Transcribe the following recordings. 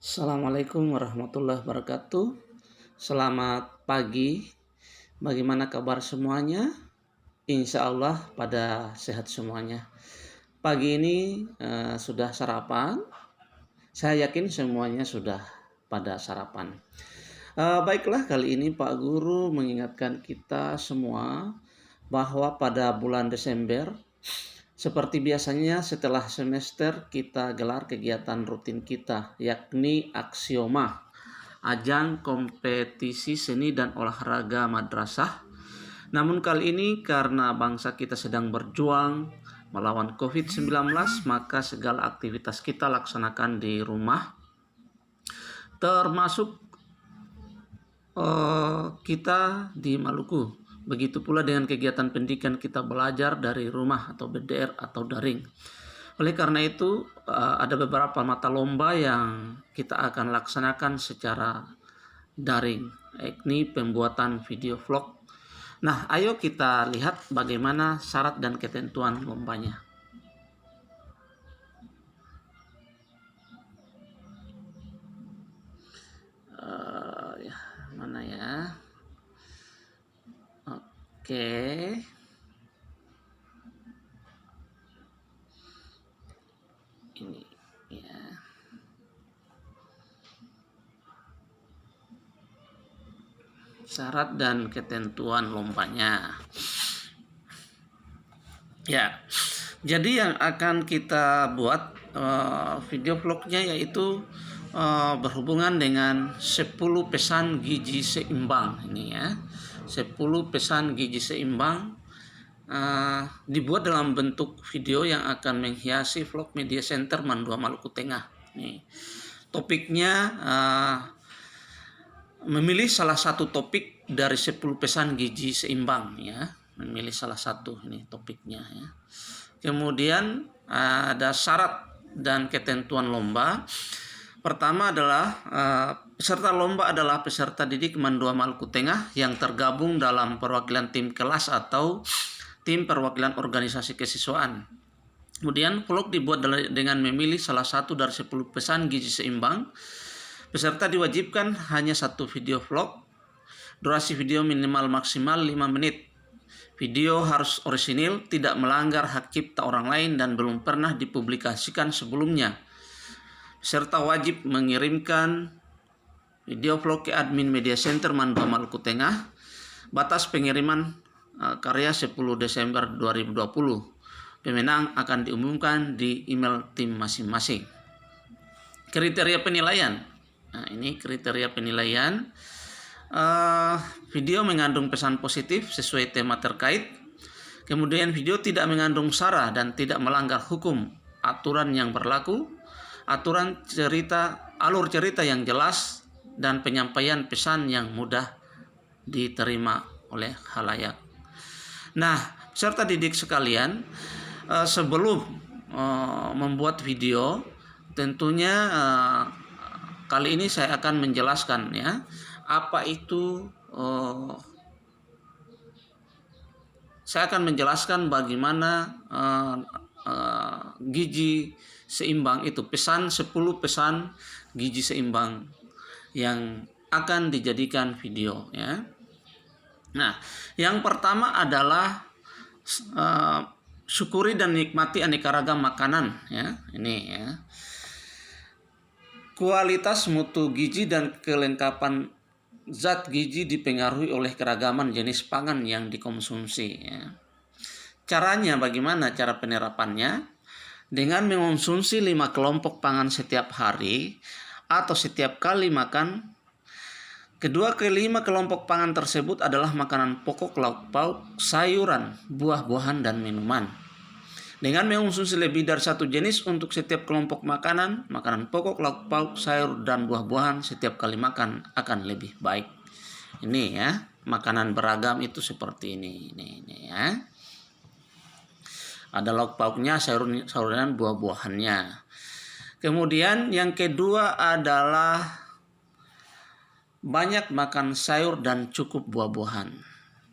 Assalamualaikum warahmatullahi wabarakatuh. Selamat pagi. Bagaimana kabar semuanya? Insya Allah pada sehat semuanya. Pagi ini sudah sarapan. Saya yakin semuanya sudah pada sarapan. Baiklah, kali ini Pak Guru mengingatkan kita semua bahwa pada bulan Desember, seperti biasanya setelah semester kita gelar kegiatan rutin kita, yakni Aksioma, ajang kompetisi seni dan olahraga madrasah. Namun kali ini karena bangsa kita sedang berjuang melawan COVID-19, maka segala aktivitas kita laksanakan di rumah, termasuk kita di Maluku. Begitu pula dengan kegiatan pendidikan kita belajar dari rumah atau BDR atau daring. Oleh karena itu, ada beberapa mata lomba yang kita akan laksanakan secara daring, yakni pembuatan video vlog. Nah, ayo kita lihat bagaimana syarat dan ketentuan lombanya. Mana ya? Oke. Ini ya. Syarat dan ketentuan lombanya. Ya. Jadi yang akan kita buat video vlognya yaitu berhubungan dengan 10 pesan gizi seimbang ini ya. 10 pesan gizi seimbang dibuat dalam bentuk video yang akan menghiasi vlog media center Mandua Maluku Tengah. Nih, topiknya memilih salah satu topik dari 10 pesan gizi seimbang ya. Memilih salah satu ini topiknya ya. Kemudian ada syarat dan ketentuan lomba. Pertama adalah peserta lomba adalah peserta didik Mandua Maluku Tengah yang tergabung dalam perwakilan tim kelas atau tim perwakilan organisasi kesiswaan. Kemudian vlog dibuat dengan memilih salah satu dari 10 pesan gizi seimbang. Peserta diwajibkan hanya satu video vlog. Durasi video minimal maksimal 5 menit. Video harus orisinil, tidak melanggar hak cipta orang lain dan belum pernah dipublikasikan sebelumnya. Peserta wajib mengirimkan video vlog ke admin media center Mandua Maluku Tengah. Batas pengiriman karya 10 Desember 2020. Pemenang akan diumumkan di email tim masing-masing. Kriteria penilaian. Nah, ini kriteria penilaian. Video mengandung pesan positif sesuai tema terkait. Kemudian video tidak mengandung sara dan tidak melanggar hukum, aturan yang berlaku, alur cerita yang jelas, dan penyampaian pesan yang mudah diterima oleh khalayak. Nah, peserta didik sekalian, sebelum membuat video, tentunya kali ini saya akan menjelaskan ya, apa itu. Saya akan menjelaskan bagaimana gizi seimbang itu, 10 pesan gizi seimbang yang akan dijadikan video ya. Nah, yang pertama adalah syukuri dan nikmati aneka ragam makanan ya. Ini ya. Kualitas, mutu gizi dan kelengkapan zat gizi dipengaruhi oleh keragaman jenis pangan yang dikonsumsi ya. Caranya bagaimana cara penerapannya? Dengan mengonsumsi 5 kelompok pangan setiap hari atau setiap kali makan. Kedua kelima kelompok pangan tersebut adalah makanan pokok, lauk pauk, sayuran, buah-buahan, dan minuman. Dengan mengonsumsi lebih dari satu jenis untuk setiap kelompok makanan, makanan pokok, lauk pauk, sayur, dan buah-buahan setiap kali makan akan lebih baik. Ini ya, makanan beragam itu seperti ini ya. Ada lauk pauknya, sayuran, buah-buahannya. Kemudian yang kedua adalah banyak makan sayur dan cukup buah-buahan.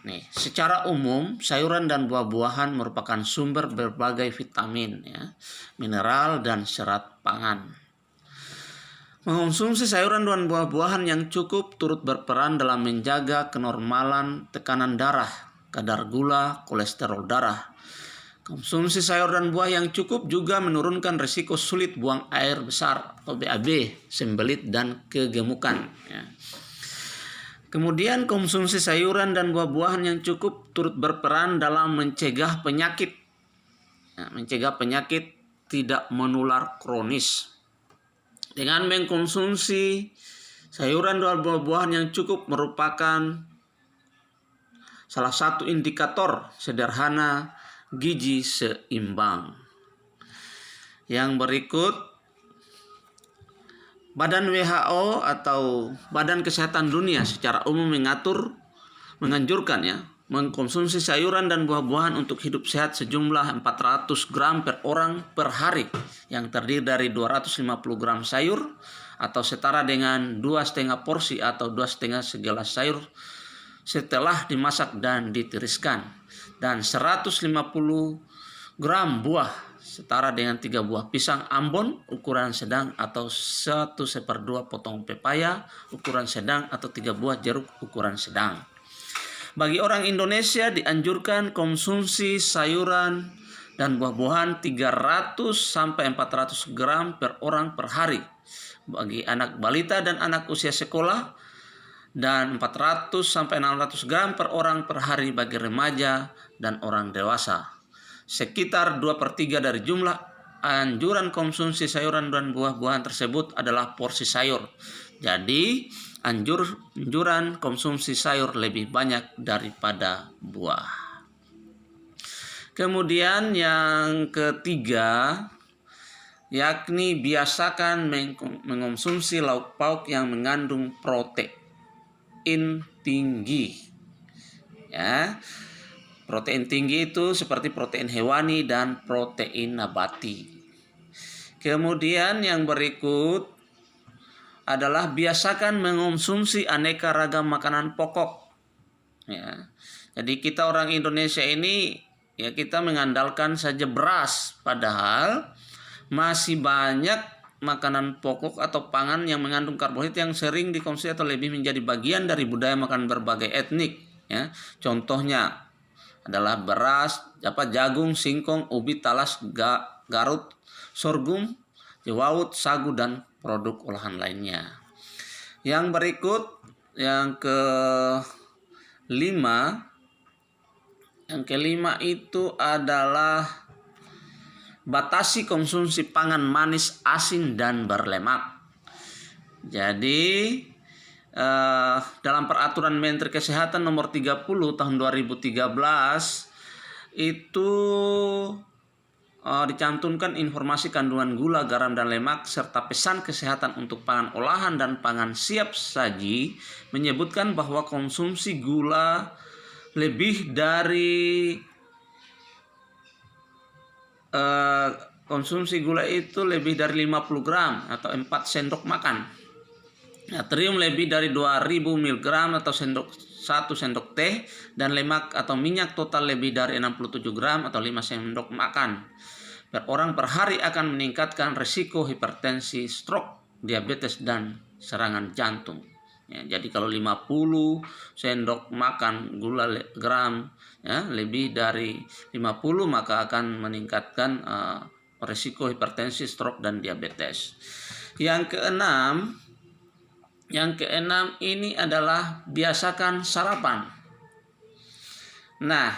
Nih, secara umum sayuran dan buah-buahan merupakan sumber berbagai vitamin ya, mineral dan serat pangan. Mengonsumsi sayuran dan buah-buahan yang cukup turut berperan dalam menjaga kenormalan tekanan darah, kadar gula, kolesterol darah. Konsumsi sayur dan buah yang cukup juga menurunkan risiko sulit buang air besar atau BAB, sembelit, dan kegemukan. Ya. Kemudian konsumsi sayuran dan buah-buahan yang cukup turut berperan dalam mencegah penyakit. Ya, mencegah penyakit tidak menular kronis. Dengan mengkonsumsi sayuran dan buah-buahan yang cukup merupakan salah satu indikator sederhana gizi seimbang. Yang berikut, Badan WHO atau Badan Kesehatan Dunia secara umum menganjurkan ya, mengkonsumsi sayuran dan buah-buahan untuk hidup sehat sejumlah 400 gram per orang per hari, yang terdiri dari 250 gram sayur atau setara dengan 2,5 porsi atau 2,5 segelas sayur setelah dimasak dan ditiriskan, dan 150 gram buah setara dengan 3 buah pisang Ambon ukuran sedang atau 1/2 potong pepaya ukuran sedang atau 3 buah jeruk ukuran sedang. Bagi orang Indonesia dianjurkan konsumsi sayuran dan buah-buahan 300 sampai 400 gram per orang per hari. Bagi anak balita dan anak usia sekolah, dan 400 sampai 600 gram per orang per hari bagi remaja dan orang dewasa. Sekitar 2/3 dari jumlah anjuran konsumsi sayuran dan buah-buahan tersebut adalah porsi sayur. Jadi, anjuran konsumsi sayur lebih banyak daripada buah. Kemudian yang ketiga, yakni biasakan mengonsumsi lauk pauk yang mengandung protein tinggi. Ya. Protein tinggi itu seperti protein hewani dan protein nabati. Kemudian yang berikut adalah biasakan mengonsumsi aneka ragam makanan pokok. Ya. Jadi kita orang Indonesia ini ya kita mengandalkan saja beras, padahal masih banyak makanan pokok atau pangan yang mengandung karbohidrat yang sering dikonsumsi atau lebih menjadi bagian dari budaya makan berbagai etnik. Ya. Contohnya adalah beras, jagung, singkong, ubi, talas, garut, sorghum, jewawut, sagu, dan produk olahan lainnya. Yang berikut, yang kelima itu adalah batasi konsumsi pangan manis, asin, dan berlemak. Jadi dalam peraturan Menteri Kesehatan nomor 30 tahun 2013 itu dicantumkan informasi kandungan gula, garam, dan lemak serta pesan kesehatan untuk pangan olahan dan pangan siap saji, menyebutkan bahwa konsumsi gula lebih dari konsumsi gula itu lebih dari 50 gram atau 4 sendok makan. Natrium lebih dari 2000 mg atau 1 sendok teh, dan lemak atau minyak total lebih dari 67 gram atau 5 sendok makan per orang per hari akan meningkatkan risiko hipertensi, stroke, diabetes, dan serangan jantung. Ya, jadi kalau 50 sendok makan gula gram ya, lebih dari 50 maka akan meningkatkan risiko hipertensi, stroke, dan diabetes. Yang keenam ini adalah biasakan sarapan. Nah,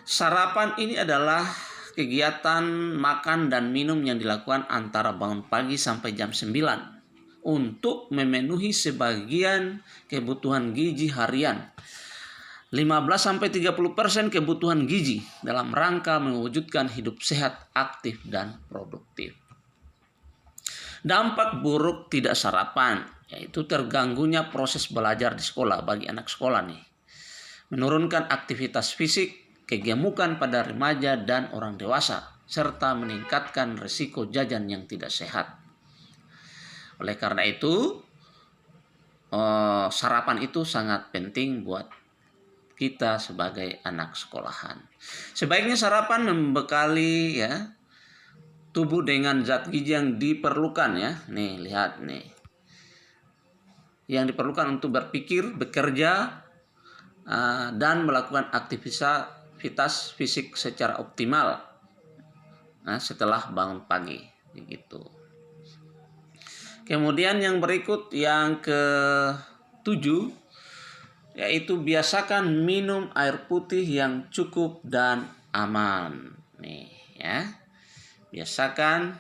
sarapan ini adalah kegiatan makan dan minum yang dilakukan antara bangun pagi sampai jam 9 untuk memenuhi sebagian kebutuhan gizi harian. 15-30% kebutuhan gizi dalam rangka mewujudkan hidup sehat, aktif, dan produktif. Dampak buruk tidak sarapan, yaitu terganggunya proses belajar di sekolah bagi anak sekolah nih. Menurunkan aktivitas fisik, kegemukan pada remaja dan orang dewasa, serta meningkatkan risiko jajan yang tidak sehat. Oleh karena itu, sarapan itu sangat penting buat kita sebagai anak sekolahan. Sebaiknya sarapan membekali ya tubuh dengan zat gizi yang diperlukan ya. Nih, lihat nih. Yang diperlukan untuk berpikir, bekerja, dan melakukan aktivitas fisik secara optimal setelah bangun pagi begitu. Kemudian yang berikut yang ke-7 yaitu biasakan minum air putih yang cukup dan aman. Nih ya. Biasakan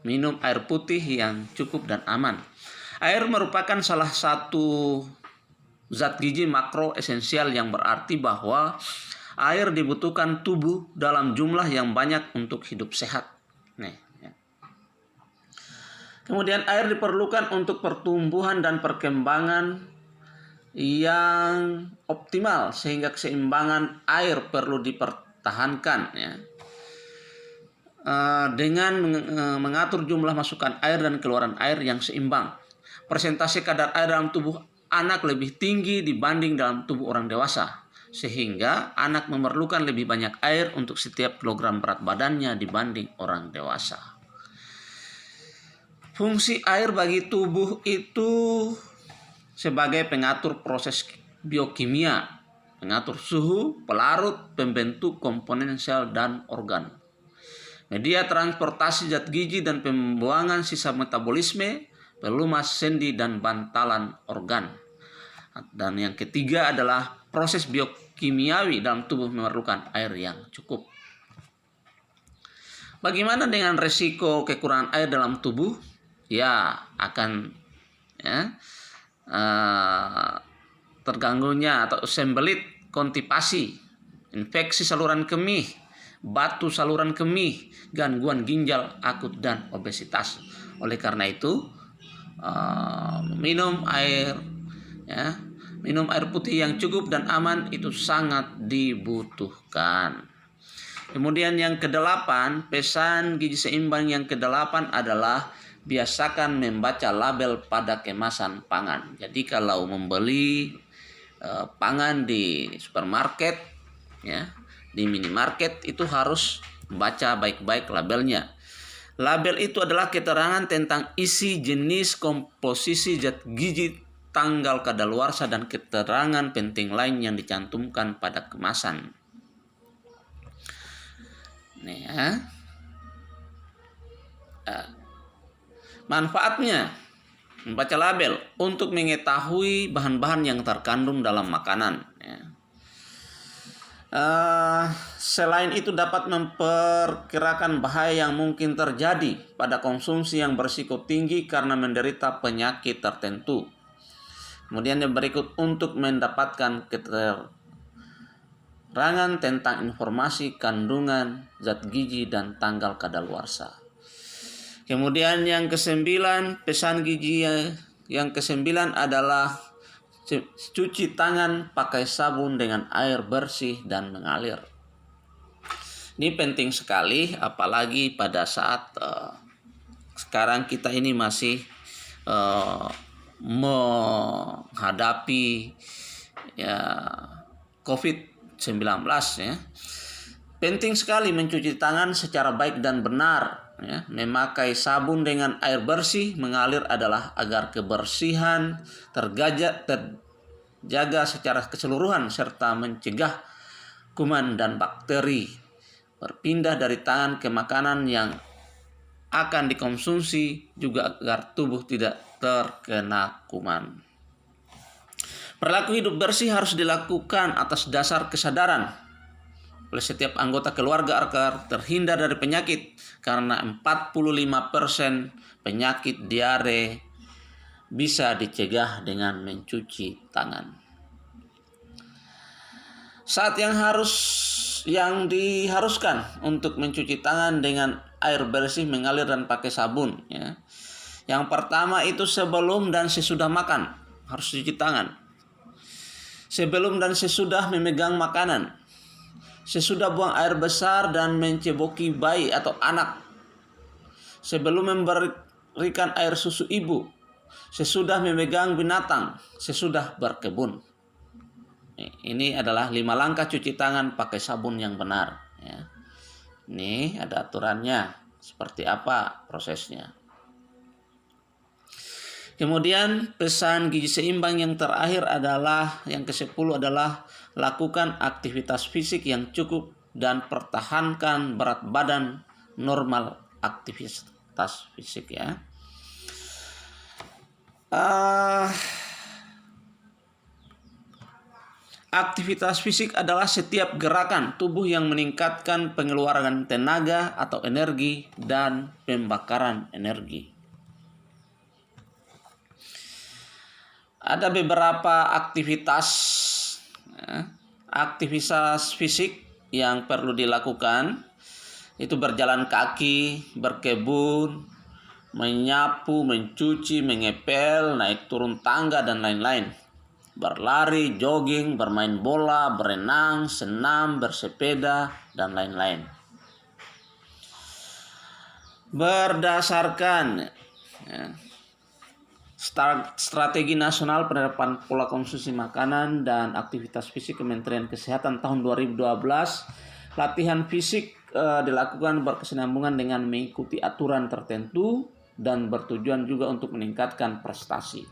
minum air putih yang cukup dan aman. Air merupakan salah satu zat gizi makro esensial yang berarti bahwa air dibutuhkan tubuh dalam jumlah yang banyak untuk hidup sehat. Nih, ya. Kemudian air diperlukan untuk pertumbuhan dan perkembangan yang optimal sehingga keseimbangan air perlu dipertahankan ya. Dengan mengatur jumlah masukan air dan keluaran air yang seimbang. Persentase kadar air dalam tubuh anak lebih tinggi dibanding dalam tubuh orang dewasa, sehingga anak memerlukan lebih banyak air untuk setiap kilogram berat badannya dibanding orang dewasa. Fungsi air bagi tubuh itu sebagai pengatur proses biokimia, pengatur suhu, pelarut, pembentuk komponen sel dan organ, media transportasi zat gizi dan pembuangan sisa metabolisme, pelumas sendi dan bantalan organ. Dan yang ketiga adalah proses biokimiawi dalam tubuh memerlukan air yang cukup. Bagaimana dengan resiko kekurangan air dalam tubuh? Ya, akan terganggunya atau sembelit konstipasi, infeksi saluran kemih, batu saluran kemih, gangguan ginjal akut dan obesitas. Oleh karena itu, minum air putih yang cukup dan aman itu sangat dibutuhkan. Kemudian yang ke-8, pesan gizi seimbang yang ke-8 adalah biasakan membaca label pada kemasan pangan. Jadi kalau membeli pangan di supermarket ya, di minimarket itu harus baca baik-baik labelnya. Label itu adalah keterangan tentang isi, jenis, komposisi zat gizi, tanggal kadaluarsa dan keterangan penting lain yang dicantumkan pada kemasan. Nih ya. Manfaatnya membaca label untuk mengetahui bahan-bahan yang terkandung dalam makanan ya. Selain itu dapat memperkirakan bahaya yang mungkin terjadi pada konsumsi yang berisiko tinggi karena menderita penyakit tertentu. Kemudian yang berikut untuk mendapatkan keterangan tentang informasi kandungan zat gizi dan tanggal kadaluarsa. Kemudian yang ke-9, pesan gizi yang ke-9 adalah cuci tangan pakai sabun dengan air bersih dan mengalir. Ini penting sekali, apalagi pada saat sekarang kita ini masih menghadapi COVID-19 ya. Penting sekali mencuci tangan secara baik dan benar ya. Memakai sabun dengan air bersih mengalir adalah agar kebersihan terjaga secara keseluruhan serta mencegah kuman dan bakteri berpindah dari tangan ke makanan yang akan dikonsumsi, juga agar tubuh tidak terkena kuman. Perilaku hidup bersih harus dilakukan atas dasar kesadaran oleh setiap anggota keluarga agar terhindar dari penyakit, karena 45% penyakit diare bisa dicegah dengan mencuci tangan. Saat yang diharuskan untuk mencuci tangan dengan air bersih mengalir dan pakai sabun ya. Yang pertama itu sebelum dan sesudah makan harus cuci tangan. Sebelum dan sesudah memegang makanan. Sesudah buang air besar dan menceboki bayi atau anak. Sebelum memberikan air susu ibu. Sesudah memegang binatang. Sesudah berkebun. Ini adalah 5 langkah cuci tangan pakai sabun yang benar ya. Nih ada aturannya, seperti apa prosesnya. Kemudian pesan gizi seimbang yang terakhir adalah yang ke-10 adalah lakukan aktivitas fisik yang cukup dan pertahankan berat badan normal aktivitas fisik ya. Aktivitas fisik adalah setiap gerakan tubuh yang meningkatkan pengeluaran tenaga atau energi dan pembakaran energi. Ada beberapa aktivitas fisik yang perlu dilakukan, itu berjalan kaki, berkebun, menyapu, mencuci, mengepel, naik turun tangga, dan lain-lain. Berlari, jogging, bermain bola, berenang, senam, bersepeda, dan lain-lain. Berdasarkan Strategi Nasional Penerapan Pola Konsumsi Makanan dan Aktivitas Fisik Kementerian Kesehatan tahun 2012, latihan fisik dilakukan berkesinambungan dengan mengikuti aturan tertentu dan bertujuan juga untuk meningkatkan prestasi.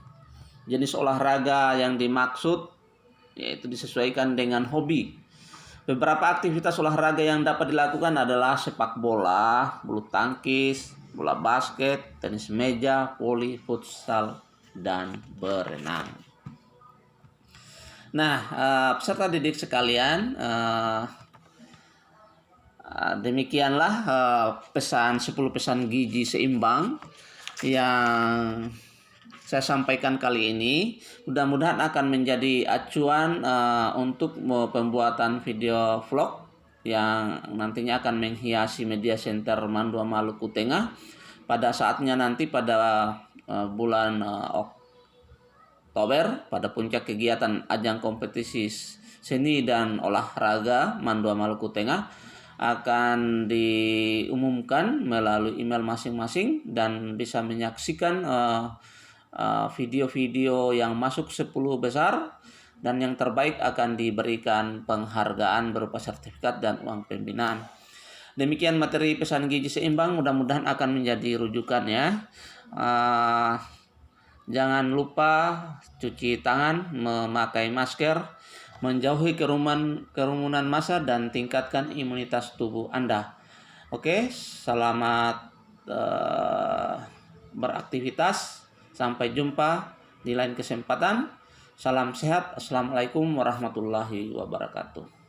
Jenis olahraga yang dimaksud yaitu disesuaikan dengan hobi. Beberapa aktivitas olahraga yang dapat dilakukan adalah sepak bola, bulu tangkis, bola basket, tenis meja, voli, futsal, dan berenang. Nah, peserta didik sekalian, demikianlah pesan 10 pesan gizi seimbang yang saya sampaikan kali ini. Mudah-mudahan akan menjadi acuan untuk pembuatan video vlog yang nantinya akan menghiasi media center Mandua Maluku Tengah pada saatnya nanti pada bulan Oktober, pada puncak kegiatan ajang kompetisi seni dan olahraga Mandua Maluku Tengah akan diumumkan melalui email masing-masing dan bisa menyaksikan video-video yang masuk 10 besar, dan yang terbaik akan diberikan penghargaan berupa sertifikat dan uang pembinaan. Demikian materi pesan gizi seimbang, mudah-mudahan akan menjadi rujukan ya. Jangan lupa cuci tangan, memakai masker, menjauhi kerumunan massa, dan tingkatkan imunitas tubuh Anda. Oke, selamat beraktivitas. Sampai jumpa di lain kesempatan. Salam sehat. Assalamualaikum warahmatullahi wabarakatuh.